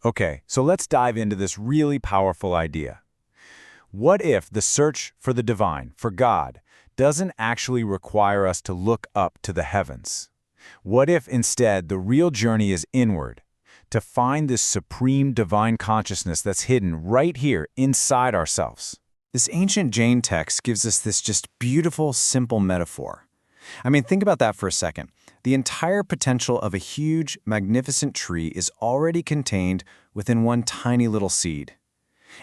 Okay, so let's dive into this really powerful idea. What if the search for the divine, for God, doesn't actually require us to look up to the heavens? What if instead the real journey is inward, to find this supreme divine consciousness that's hidden right here inside ourselves? This ancient Jain text gives us this just beautiful, simple metaphor. I mean, think about that for a second. The entire potential of a huge, magnificent tree is already contained within one tiny little seed.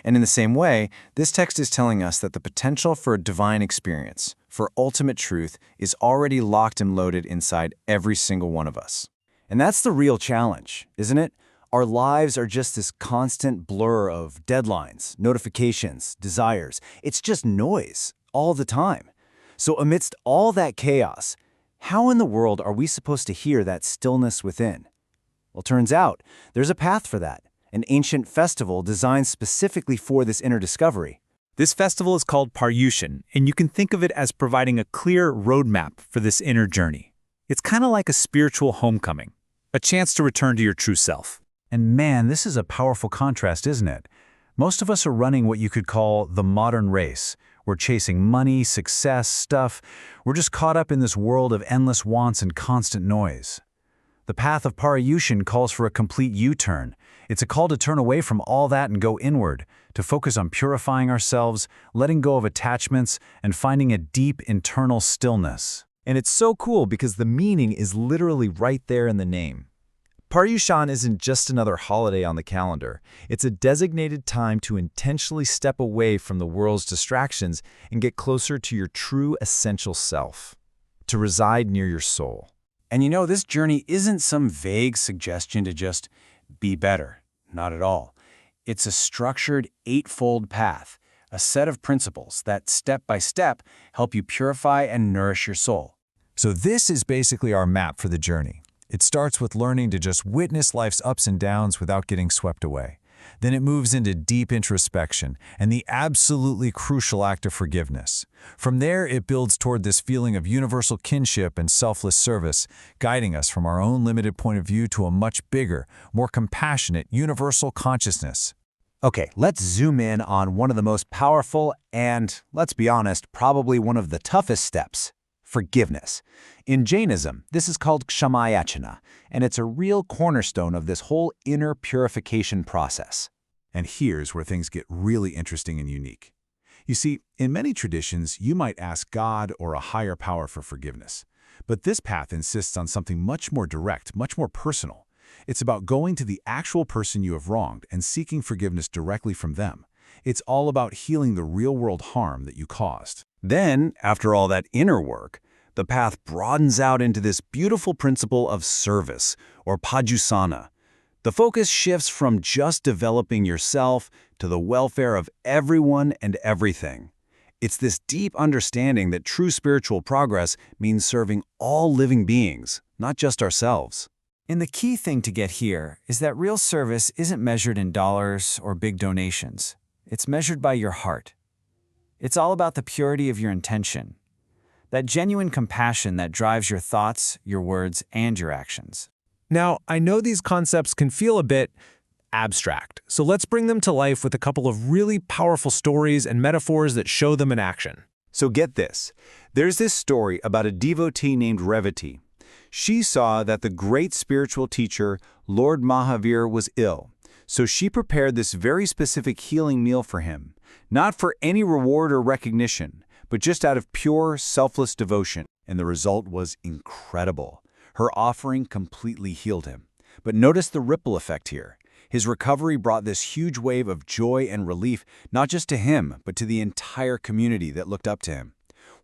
And in the same way, this text is telling us that the potential for a divine experience, for ultimate truth, is already locked and loaded inside every single one of us. And that's the real challenge, isn't it? Our lives are just this constant blur of deadlines, notifications, desires. It's just noise all the time. So amidst all that chaos, how in the world are we supposed to hear that stillness within? Well, turns out there's a path for that, an ancient festival designed specifically for this inner discovery. This festival is called Paryushan, and you can think of it as providing a clear roadmap for this inner journey. It's kind of like a spiritual homecoming, a chance to return to your true self. And man, this is a powerful contrast, isn't it? Most of us are running what you could call the modern race. We're chasing money, success, stuff. We're just caught up in this world of endless wants and constant noise. The path of Paryushan calls for a complete U-turn. It's a call to turn away from all that and go inward, to focus on purifying ourselves, letting go of attachments, and finding a deep internal stillness. And it's so cool because the meaning is literally right there in the name. Paryushan isn't just another holiday on the calendar. It's a designated time to intentionally step away from the world's distractions and get closer to your true essential self, to reside near your soul. And you know, this journey isn't some vague suggestion to just be better. Not at all. It's a structured eightfold path, a set of principles that step by step help you purify and nourish your soul. So this is basically our map for the journey. It starts with learning to just witness life's ups and downs without getting swept away. Then it moves into deep introspection and the absolutely crucial act of forgiveness. From there, it builds toward this feeling of universal kinship and selfless service, guiding us from our own limited point of view to a much bigger, more compassionate, universal consciousness. Okay, let's zoom in on one of the most powerful and, let's be honest, probably one of the toughest steps: forgiveness. In Jainism, this is called kshamayachana, and it's a real cornerstone of this whole inner purification process. And here's where things get really interesting and unique. You see, in many traditions, you might ask God or a higher power for forgiveness. But this path insists on something much more direct, much more personal. It's about going to the actual person you have wronged and seeking forgiveness directly from them. It's all about healing the real-world harm that you caused. Then, after all that inner work, the path broadens out into this beautiful principle of service, or pajusana. The focus shifts from just developing yourself to the welfare of everyone and everything. It's this deep understanding that true spiritual progress means serving all living beings, not just ourselves. And the key thing to get here is that real service isn't measured in dollars or big donations. It's measured by your heart. It's all about the purity of your intention, that genuine compassion that drives your thoughts, your words, and your actions. Now, I know these concepts can feel a bit abstract, so let's bring them to life with a couple of really powerful stories and metaphors that show them in action. So get this. There's this story about a devotee named Revati. She saw that the great spiritual teacher, Lord Mahavir, was ill. So she prepared this very specific healing meal for him, not for any reward or recognition, but just out of pure, selfless devotion. And the result was incredible. Her offering completely healed him. But notice the ripple effect here. His recovery brought this huge wave of joy and relief, not just to him, but to the entire community that looked up to him.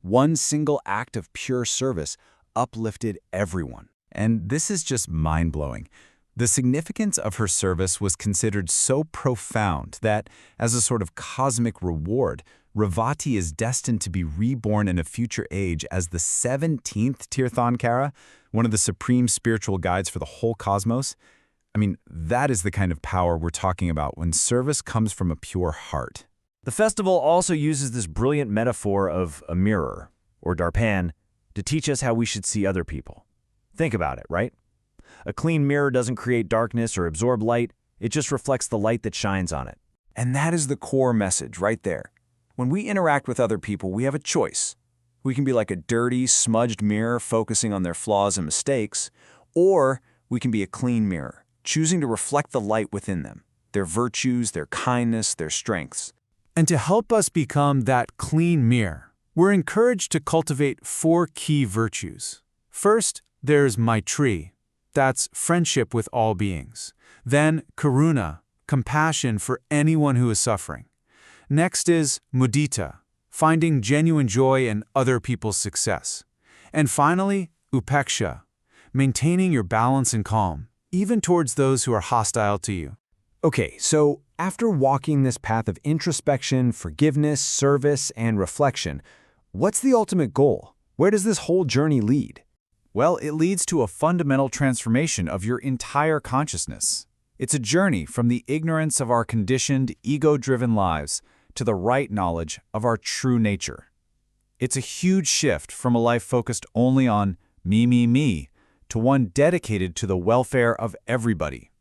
One single act of pure service uplifted everyone. And this is just mind-blowing. The significance of her service was considered so profound that, as a sort of cosmic reward, Revati is destined to be reborn in a future age as the 17th Tirthankara, one of the supreme spiritual guides for the whole cosmos. I mean, that is the kind of power we're talking about when service comes from a pure heart. The festival also uses this brilliant metaphor of a mirror, or darpan, to teach us how we should see other people. Think about it, right? A clean mirror doesn't create darkness or absorb light. It just reflects the light that shines on it. And that is the core message right there. When we interact with other people, we have a choice. We can be like a dirty, smudged mirror focusing on their flaws and mistakes, or we can be a clean mirror, choosing to reflect the light within them, their virtues, their kindness, their strengths. And to help us become that clean mirror, we're encouraged to cultivate 4 key virtues. First, there's Maitri. That's friendship with all beings. Then, Karuna, compassion for anyone who is suffering. Next is Mudita, finding genuine joy in other people's success. And finally, Upeksha, maintaining your balance and calm, even towards those who are hostile to you. Okay, so after walking this path of introspection, forgiveness, service, and reflection, what's the ultimate goal? Where does this whole journey lead? Well, it leads to a fundamental transformation of your entire consciousness. It's a journey from the ignorance of our conditioned, ego-driven lives to the right knowledge of our true nature. It's a huge shift from a life focused only on me, to one dedicated to the welfare of everybody.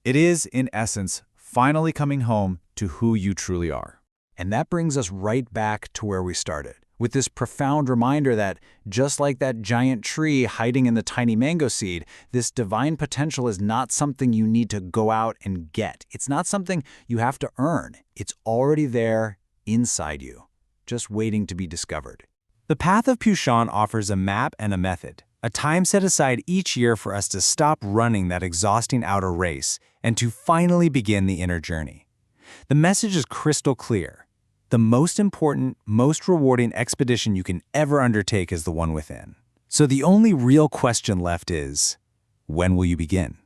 It is, in essence, finally coming home to who you truly are. And that brings us right back to where we started, with this profound reminder that, just like that giant tree hiding in the tiny mango seed, this divine potential is not something you need to go out and get. It's not something you have to earn. It's already there, inside you, just waiting to be discovered. The Path of Paryushan offers a map and a method, a time set aside each year for us to stop running that exhausting outer race and to finally begin the inner journey. The message is crystal clear. The most important, most rewarding expedition you can ever undertake is the one within. So the only real question left is, when will you begin?